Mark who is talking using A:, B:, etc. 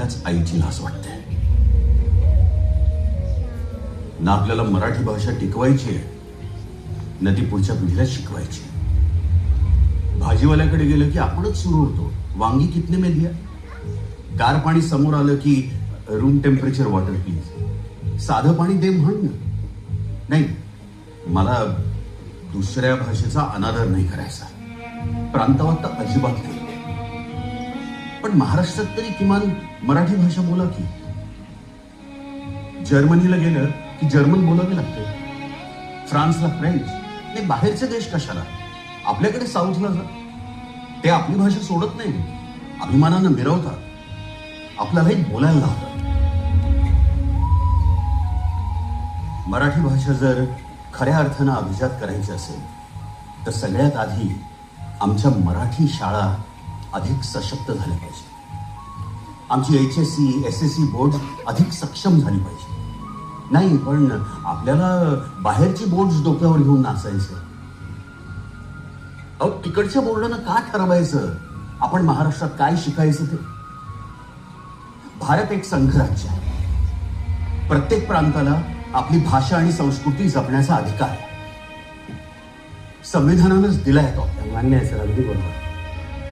A: आपल्याच आईची लाज वाटते ना. आपल्याला मराठी भाषा टिकवायची आहे ना ती पुढच्या पिढीला शिकवायची. भाजीवाल्याकडे गेलं की आपणच सुरू होतो, वांगी कितने में दिया. गार पाणी समोर आलं की रूम टेम्परेचर वॉटर प्लीज. साधं पाणी दे म्हण ना. नाही, मला दुसऱ्या भाषेचा अनादर नाही करायचा, प्रांतवाद तर अजिबात नाही. पण महाराष्ट्रात तरी किमान मराठी भाषा बोला की. जर्मनीला गेलं की जर्मन बोलावे लागते, फ्रान्सला फ्रेंच. नाही, बाहेरचे देश कशाला, आपल्याकडे साऊथला जा, ते आपली भाषा सोडत नाही, अभिमानानं मिरवतात, आपल्यालाही बोलायला लावतात. मराठी भाषा जर खऱ्या अर्थानं अभिजात करायची असेल तर सगळ्यात आधी आमच्या मराठी शाळा अधिक सशक्त झाल्या पाहिजे. आमची HSC SSC बोर्ड अधिक सक्षम झाली पाहिजे. नाही, पण आपल्याला बाहेरची बोर्ड डोक्यावर घेऊन नाचायचं. अहो, तिकडच्या बोर्डानं का ठरवायचं आपण महाराष्ट्रात काय शिकायचं ते. भारत एक संघराज्य आहे. प्रत्येक प्रांताला आपली भाषा आणि संस्कृती जपण्याचा अधिकार आहे. संविधानानंच दिलाय तो.
B: मान्य आहे सर, अगदी बरोबर.